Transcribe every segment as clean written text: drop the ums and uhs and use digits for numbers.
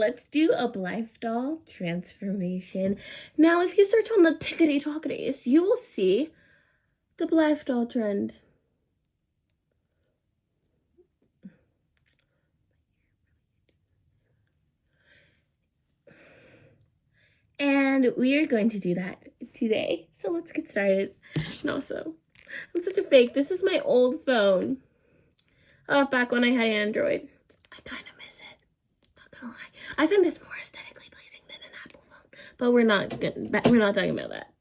let's do a Blythe doll transformation. Now, if you search on the tickety talkities, you will see the Blythe doll trend. And we are going to do that today. So let's get started. And also, I'm such a fake. This is my old phone. Back when I had Android. I kind of miss it. Not gonna lie. I find this more aesthetically pleasing than an Apple phone. But we're not talking about that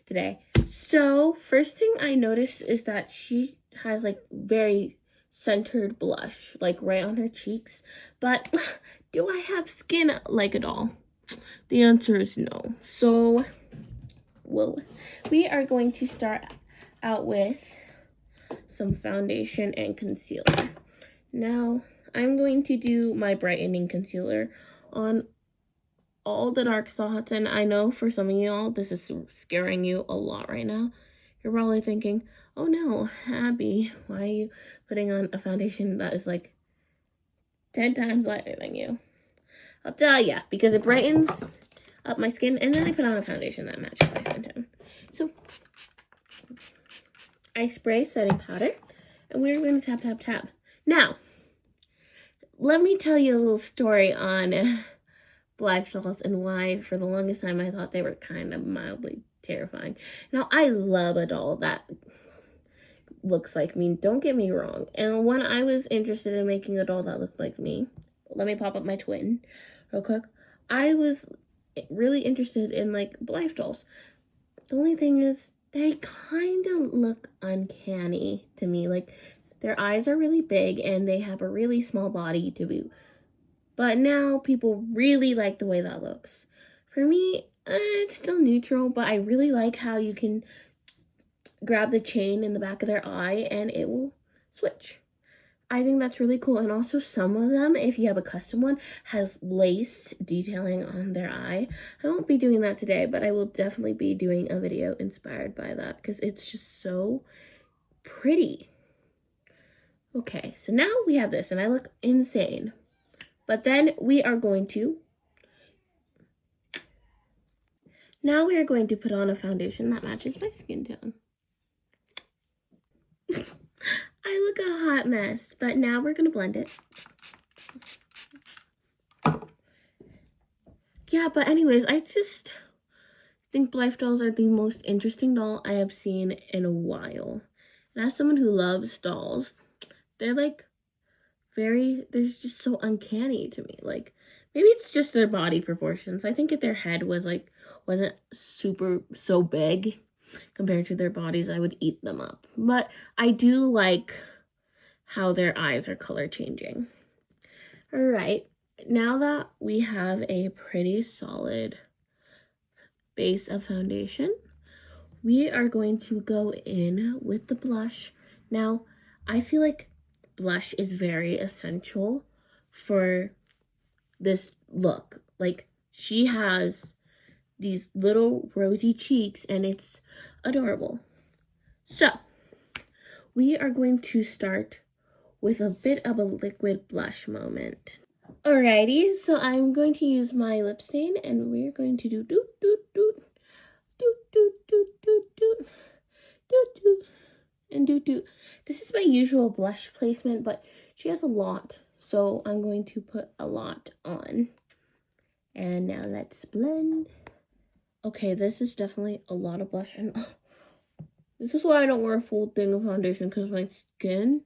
today. So first thing I noticed is that she has like very centered blush, like right on her cheeks. But do I have skin like a doll? The answer is no. So, we are going to start out with some foundation and concealer. Now, I'm going to do my brightening concealer on all the dark spots, and I know for some of y'all, this is scaring you a lot right now. You're probably thinking, oh no, Abby, why are you putting on a foundation that is like 10 times lighter than you? I'll tell ya, because it brightens up my skin, and then I put on a foundation that matches my skin tone. So, I spray setting powder, and we're going to tap, tap, tap. Now, let me tell you a little story on Blythe dolls and why, for the longest time, I thought they were kind of mildly terrifying. Now, I love a doll that looks like me, don't get me wrong. And when I was interested in making a doll that looked like me, let me pop up my twin real quick. I was really interested in like Blythe dolls. The only thing is they kind of look uncanny to me. Like their eyes are really big and they have a really small body to boot. But now people really like the way that looks. For me, it's still neutral, but I really like how you can grab the chain in the back of their eye and it will switch. I think that's really cool. And also some of them, if you have a custom one, has lace detailing on their eye. I won't be doing that today, but I will definitely be doing a video inspired by that because it's just so pretty. Okay, so now we have this and I look insane. But then we are going to put on a foundation that matches my skin tone. I look a hot mess, but now we're going to blend it. Yeah, but anyways, I just think Blythe dolls are the most interesting doll I have seen in a while. And as someone who loves dolls, they're like they're just so uncanny to me. Like, maybe it's just their body proportions. I think if their head wasn't so big compared to their bodies, I would eat them up. But I do like how their eyes are color changing. All right, now that we have a pretty solid base of foundation, we are going to go in with the blush. Now, I feel like blush is very essential for this look. Like, she has these little rosy cheeks and it's adorable. So, we are going to start with a bit of a liquid blush moment. Alrighty, so I'm going to use my lip stain and we're going to do doot doot doot doot doot doot doot doot doot doot and doot doot. This is my usual blush placement, but she has a lot, so I'm going to put a lot on. And now let's blend. Okay, this is definitely a lot of blush, and this is why I don't wear a full thing of foundation, because my skin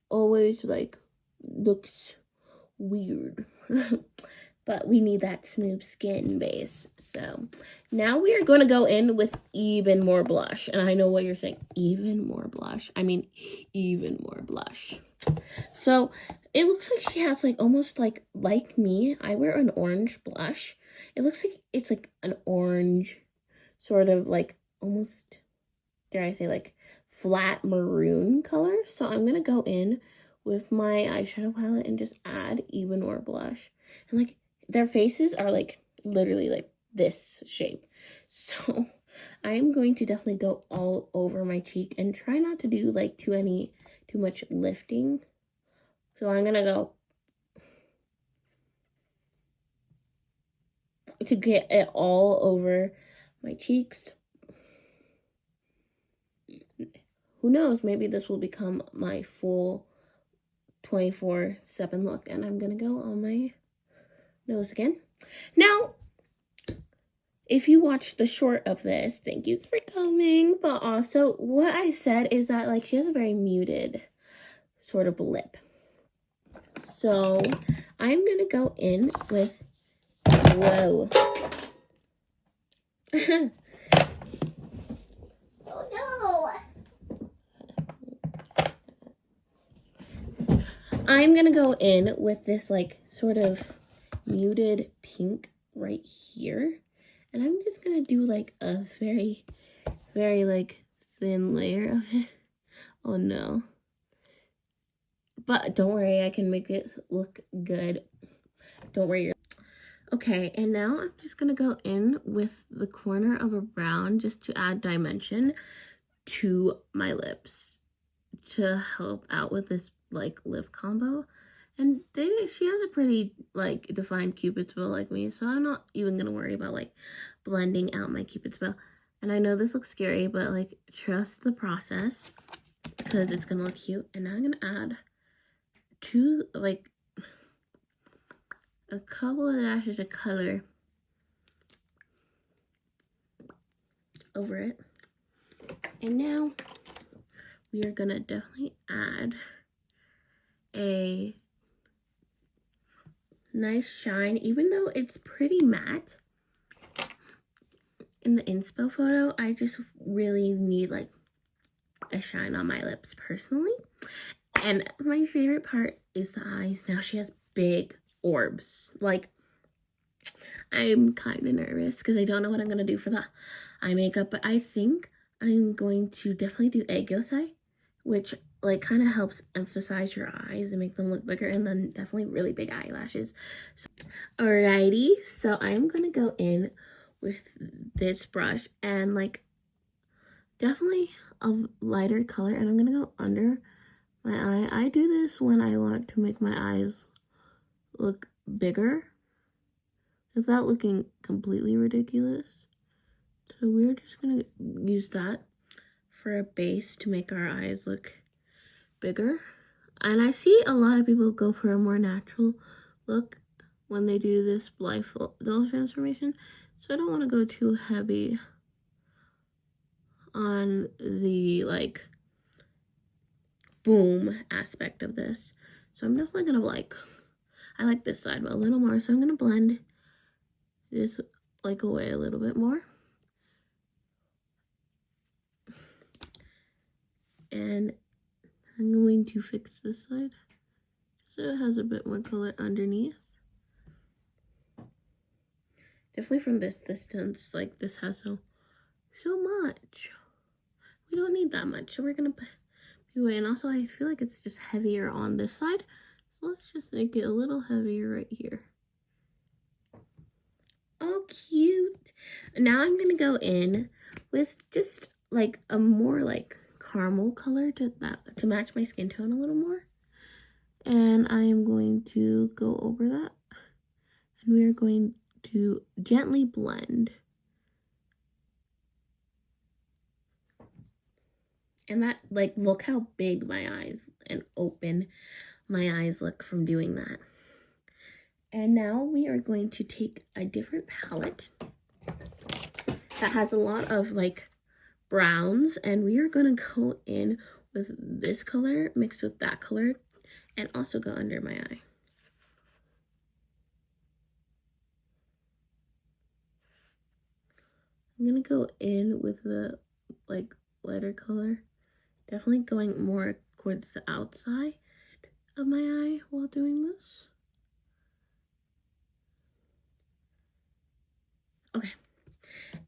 always like looks weird. But we need that smooth skin base. So now we are going to go in with even more blush. And I know what you're saying, even more blush. I mean, even more blush. So it looks like she has like almost like me. I wear an orange blush. It looks like it's like an orange sort of like almost, dare I say, like flat maroon color. So I'm going to go in with my eyeshadow palette and just add even more blush. And like their faces are like literally like this shape. So I'm going to definitely go all over my cheek and try not to do like too much lifting. So I'm gonna go to get it all over my cheeks. Who knows, maybe this will become my full 24/7 look. And I'm gonna go on my nose again. Now, if you watched the short of this, thank you for coming. But also, what I said is that, like, she has a very muted sort of lip. So, I'm gonna go in with, whoa. Oh no! I'm gonna go in with this, like, sort of muted pink right here. And I'm just gonna do, like, a very, very, like, thin layer of it. Oh no. But don't worry, I can make it look good. Don't worry. Okay, and now I'm just gonna go in with the corner of a brown just to add dimension to my lips to help out with this, like, lip combo. And she has a pretty, like, defined cupid's bow like me, so I'm not even gonna worry about, like, blending out my cupid's bow. And I know this looks scary, but, like, trust the process because it's gonna look cute. And now I'm gonna add like, a couple of dashes of color over it. And now we are gonna definitely add a nice shine, even though it's pretty matte in the inspo photo. I just really need, like, a shine on my lips personally. And my favorite part is the eyes. Now she has big orbs. Like, I'm kind of nervous because I don't know what I'm gonna do for the eye makeup, but I think I'm going to definitely do egg yolk, which, like, kind of helps emphasize your eyes and make them look bigger, and then definitely really big eyelashes. So, alrighty, so I'm gonna go in with this brush and, like, definitely a lighter color, and I'm gonna go under my eye. I do this when I want to make my eyes look bigger without looking completely ridiculous. So we're just gonna use that for a base to make our eyes look bigger. And I see a lot of people go for a more natural look when they do this Blythe doll transformation. So I don't want to go too heavy on the, like, boom aspect of this. So I'm definitely gonna, like, I like this side a little more, so I'm gonna blend this, like, away a little bit more. And I'm going to fix this side so it has a bit more color underneath. Definitely from this distance, like, this has so much. We don't need that much, so we're gonna put away. And also, I feel like it's just heavier on this side, so let's just make it a little heavier right here. Oh, cute. Now I'm gonna go in with just, like, a more, like, caramel color to match my skin tone a little more. And I am going to go over that, and we are going to gently blend. And that, like, look how big my eyes and open my eyes look from doing that. And now we are going to take a different palette that has a lot of, like, browns, and we are going to go in with this color mixed with that color and also go under my eye. I'm going to go in with the, like, lighter color, definitely going more towards the outside of my eye while doing this. Okay,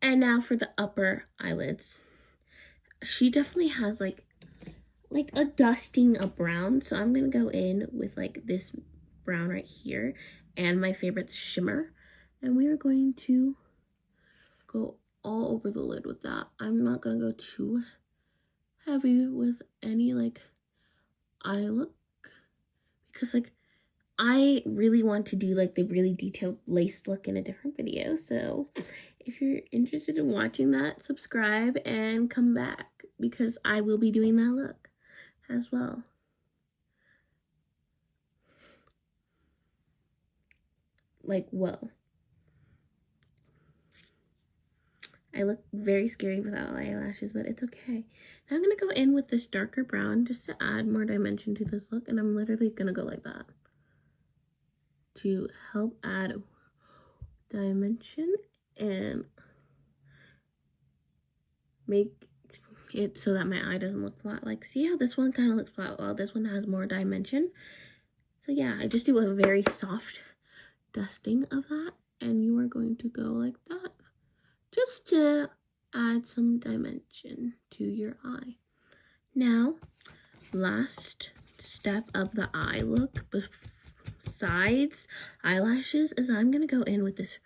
and now for the upper eyelids. She definitely has, like a dusting of brown, so I'm gonna go in with, like, this brown right here and my favorite shimmer, and we are going to go all over the lid with that. I'm not gonna go too heavy with any, like, eye look because, like, I really want to do like the really detailed lace look in a different video. So if you're interested in watching that, subscribe and come back because I will be doing that look as well. Like, whoa. I look very scary without eyelashes, but it's okay. Now I'm going to go in with this darker brown just to add more dimension to this look. And I'm literally going to go like that to help add dimension and make it so that my eye doesn't look flat. Like, see how this one kind of looks flat while this one has more dimension? So yeah, I just do a very soft dusting of that. And you are going to go like that just to add some dimension to your eye. Now, last step of the eye look besides eyelashes is I'm going to go in with this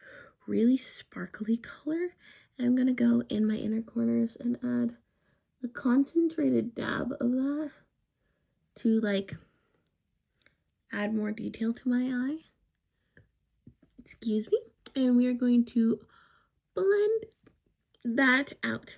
really sparkly color. And I'm going to go in my inner corners and add a concentrated dab of that to like add more detail to my eye. Excuse me. And we are going to blend that out.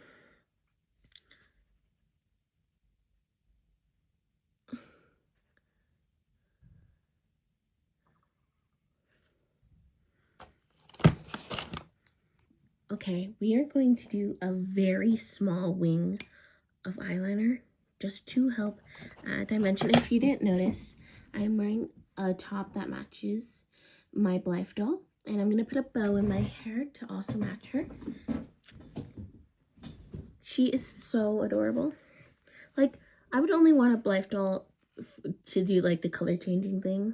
Okay, we are going to do a very small wing of eyeliner just to help add dimension. If you didn't notice, I'm wearing a top that matches my Blythe doll, and I'm gonna put a bow in my hair to also match her. She is so adorable. Like, I would only want a Blythe doll to do like the color changing thing.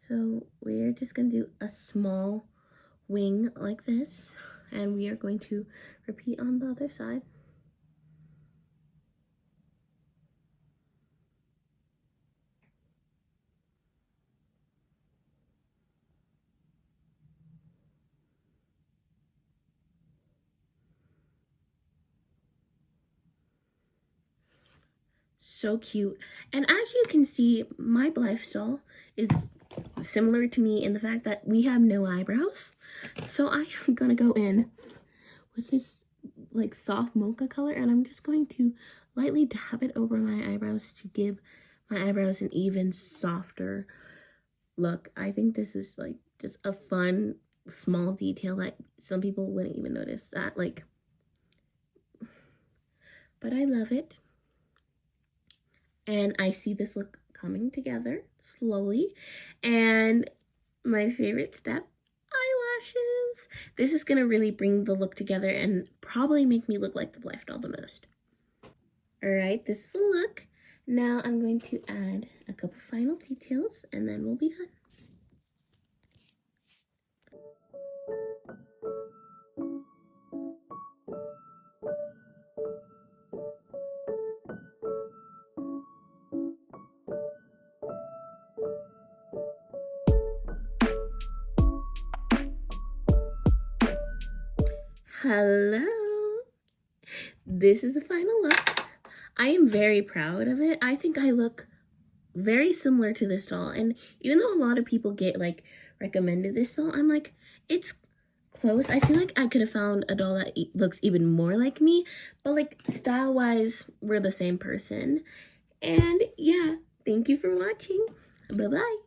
So we're just gonna do a small wing like this, and we are going to repeat on the other side. So cute. And as you can see, my Blythe doll is similar to me in the fact that we have no eyebrows. So I am gonna go in with this like soft mocha color, and I'm just going to lightly dab it over my eyebrows to give my eyebrows an even softer look. I think this is like just a fun small detail that some people wouldn't even notice that, like, but I love it. And I see this look coming together slowly. And my favorite step, eyelashes. This is gonna really bring the look together and probably make me look like the Blythe doll the most. All right, this is the look. Now I'm going to add a couple final details and then we'll be done. Hello. This is the final look. I am very proud of it. I think I look very similar to this doll, and even though a lot of people get like recommended this doll, I'm like, it's close. I feel like I could have found a doll that looks even more like me, but like style wise we're the same person. And yeah, thank you for watching. Bye bye.